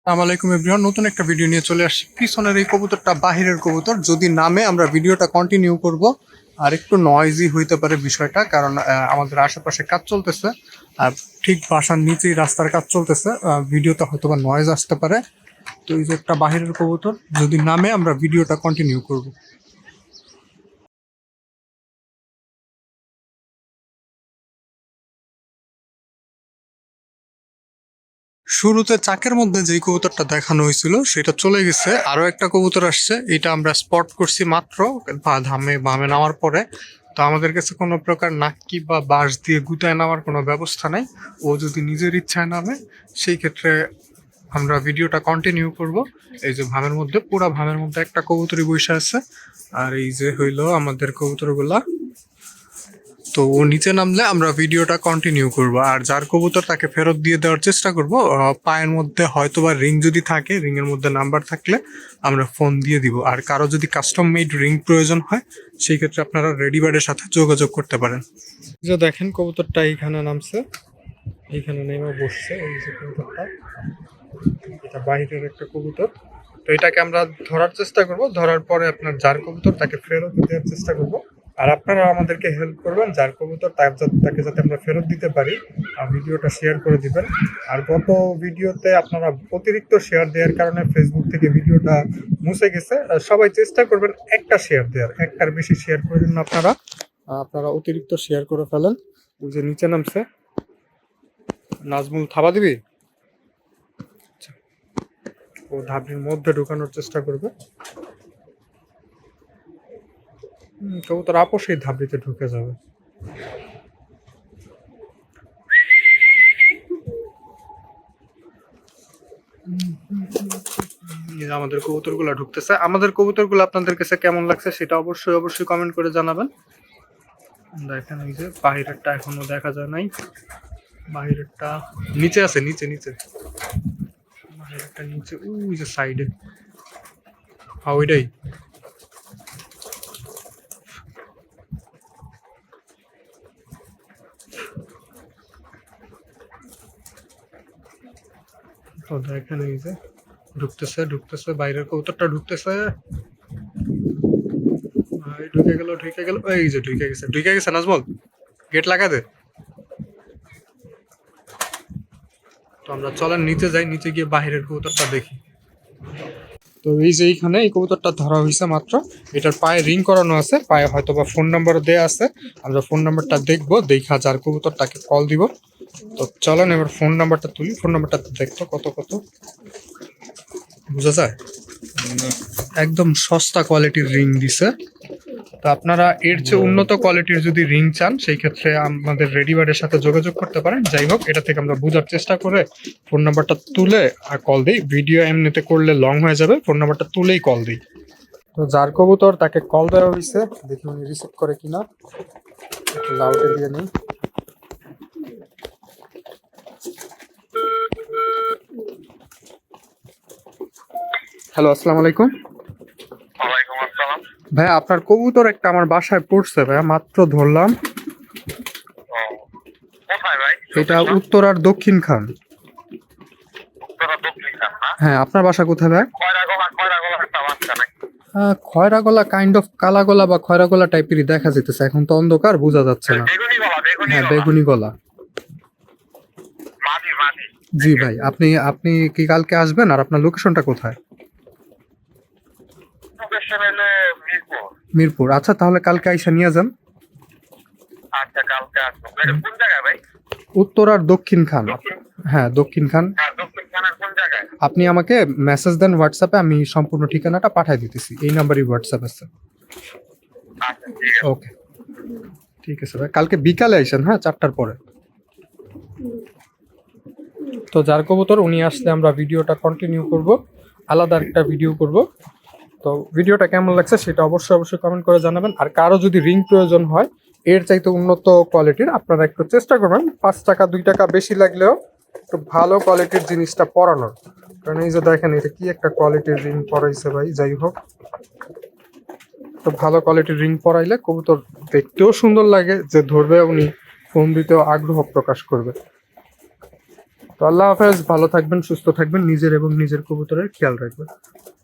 আসসালামাইকুম এভরিওয়ান, নতুন একটা ভিডিও নিয়ে চলে আসছি। পিছনের এই কবুতরটা বাহিরের কবুতর, যদি নামে আমরা ভিডিওটা কন্টিনিউ করব। আর একটু নয়েজি হইতে পারে বিষয়টা, কারণ আমাদের আশেপাশে কাজ চলতেছে। আর ঠিক বাসার নিচেই রাস্তার কাজ চলতেছে, ভিডিওতে হয়তো বা নয়েজ আসতে পারে। তো এই যে একটা বাহিরের কবুতর, যদি নামে আমরা ভিডিওটা কন্টিনিউ করব। শুরুতে চাকের মধ্যে যেই কবুতরটা দেখানো হয়েছিল সেটা চলে গেছে, আরো একটা কবুতর আসছে। এটা আমরা স্পট করছি মাত্র ধামে বামে নামার পরে। তো আমাদের কাছে কোনো প্রকার নাক্কি বা বাঁশ দিয়ে গুতায় নামার কোনো ব্যবস্থা নাই। ও যদি নিজের ইচ্ছায় নামে, সেই ক্ষেত্রে আমরা ভিডিওটা কন্টিনিউ করব। এই যে ভামের মধ্যে, পুরা ভামের মধ্যে একটা কবুতরই বসে আছে। আর এই যে হইলো আমাদের কবুতরগুলা। তো ও নিচে নামলে আমরা ভিডিওটা কন্টিনিউ করব, আর যার কবুতর তাকে ফেরত দিয়ে দেওয়ার চেষ্টা করব। পায়ের মধ্যে হয়তো বা রিং যদি থাকে, রিং এর মধ্যে নাম্বার থাকলে আমরা ফোন দিয়ে দিব। আর কারো যদি কাস্টম মেড রিং প্রয়োজন হয়, সেই ক্ষেত্রে আপনারা রেডি বার্ডের সাথে যোগাযোগ করতে পারেন। যে দেখেন কবুতরটা এইখানে নামছে, এইখানে নেমে বসছে। এই যে কবুতরটা, এটা বাইরের একটা কবুতর। তো এটাকে আমরা ধরার চেষ্টা করব, ধরার পরে আপনার যার কবুতর তাকে ফেরত দেওয়ার চেষ্টা করব। আর আপনারা আমাদেরকে হেল্প করবেন, যার কবুতর তাকে যাতে আমরা ফেরত দিতে পারি। আর ভিডিওটা শেয়ার করে দিবেন। আর গত ভিডিওতে আপনারা অতিরিক্ত শেয়ার দেওয়ার কারণে ফেসবুক থেকে ভিডিওটা মুছে গেছে। সবাই চেষ্টা করবেন একটা শেয়ার দেওয়ার, একটার বেশি শেয়ার করেন না আপনারা। আপনারা অতিরিক্ত শেয়ার করে ফেলেন। ওই যে নিচে নামছে, নাজমুল থাবা দিবি, ও ধাপড়ির মধ্যে ঢুকানোর চেষ্টা করবে। কবুতর আপোষেই ধাপড়িতে ঢুকে যাবে। আমাদের কবুতরগুলো ঢুকতেছে। আমাদের কবুতরগুলো আপনাদের কাছে কেমন লাগছে সেটা অবশ্যই অবশ্যই কমেন্ট করে জানাবেন। দেখেন এই যে বাহিরেরটা এখনো দেখা যায় নাই, বাহিরেরটা নিচে আছে, নিচে নিচে বাহিরেরটা নিচে, ওই যে সাইডে। হ্যাঁ, ওইটাই। তো দেখেন এই যে ঢুকতেছে ঢুকতেছে, বাইরের কবুতরটা ঢুকতেছে। ঢুকে গেল ঢুকে গেল, এই যে ঢুকে গেছে ঢুকে গেছে। নাজমল, গেট লাগা দে। তো আমরা চলেন নিচে যাই, নিচে গিয়ে বাহিরের কবুতরটা দেখি। তো এই যে এইখানে এই কবুতরটা ধরা হয়েছে মাত্র। এটার পায়ে রিং করানো আছে, পায়ে হয়তো বা ফোন নাম্বার দেওয়া আছে। আমরা ফোন নাম্বারটা দেখবো, দেখা যার কবুতর তাকে কল দিব। তো চলেন এবার ফোন নাম্বারটা তুলি। ফোন নাম্বারটা দেখতো কত কত বোঝা যায়। একদম সস্তা কোয়ালিটির রিং দিছে। তো আপনারা এর চেয়ে উন্নত কোয়ালিটির যদি রিং চান, সেই ক্ষেত্রে আমাদের রেডিবার্ডের সাথে যোগাযোগ করতে পারেন। যাই হোক, এটা থেকে আমরা বোঝার চেষ্টা করে ফোন নাম্বারটা তুলে আর কল দিই। ভিডিও এমনিতে করলে লং হয়ে যাবে, ফোন নাম্বারটা তুলেই কল দিই। তো যার কবুতর তাকে কল দেওয়া হয়েছে, দেখি উনি রিসিভ করে কিনা। একটু লাউডে দিয়ে নেই। হ্যালো, আসসালামু আলাইকুম। ওয়ালাইকুম আসসালাম। ভাইয়া, আপনার কবুতর একটা আমার বাসায় পড়ছে ভাইয়া, মাত্র ধরলাম। ও, কোথায় ভাই? এটা লোকেশন? উত্তরার দক্ষিণ খান। উত্তরা দক্ষিণ খান না? হ্যাঁ, আপনার বাসা কোথায় ভাই? খয়রা গলা একটা বাচ্চা নাকি? খয়রা গলা, কাইন্ড অফ কালা গলা বা খয়রা গলা টাইপেরই দেখা যেতেছে, এখন তো অন্ধকার বোঝা যাচ্ছে না। বেগুনি গলা, বেগুনি হ্যাঁ, গলা। বেগুনি গলা। মাঝি মাঝি। জি ভাই, আপনি আপনি কি কালকে আসবেন? আর আপনার লোকেশনটা কোথায়? লোকেশন হলো মিরপুর। মিরপুর। আচ্ছা, তাহলে কালকে আইসা নিয়ে যান। আচ্ছা, কালকে আসবো। এটা কোন জায়গায় ভাই? উত্তরার দক্ষিণ খান। দক্ষিণ। হ্যাঁ, দক্ষিণ খান। হ্যাঁ, দক্ষিণ খানের কোন জায়গায়? আপনি আমাকে মেসেজ দেন হোয়াটসঅ্যাপে, আমি সম্পূর্ণ ঠিকানাটা পাঠিয়ে দিতেছি। এই নাম্বারই হোয়াটসঅ্যাপ আছে। আচ্ছা, ঠিক আছে। ওকে, ঠিক আছে ভাই, কালকে বিকালে আইসেন, হ্যাঁ, 4টার পরে। তো যার কবুতর উনি আসলে আমরা ভিডিওটা কন্টিনিউ করব, আলাদা একটা ভিডিও করব। তো ভিডিওটা কেমন লাগছে সেটা অবশ্যই অবশ্যই কমেন্ট করে জানাবেন। আর কারো যদি রিং প্রয়োজন হয় এর চাইতে উন্নত কোয়ালিটির, আপনারা একটু চেষ্টা করবেন 5 টাকা 2 টাকা বেশি লাগলেও একটু ভালো কোয়ালিটির জিনিসটা পরানোর। কারণ এই যে দেখেন, এটা কি একটা কোয়ালিটির রিং পরাইছে ভাই। যাই হোক, তো ভালো কোয়ালিটির রিং পরাইলে কবুতর দেখতেও সুন্দর লাগে, যে ধরবে উনি ফোন দিতেও আগ্রহ প্রকাশ করবে। তো আল্লাহ হাফেজ, ভালো থাকবেন, সুস্থ থাকবেন, নিজের এবং নিজের কবুতরের খেয়াল রাখবেন।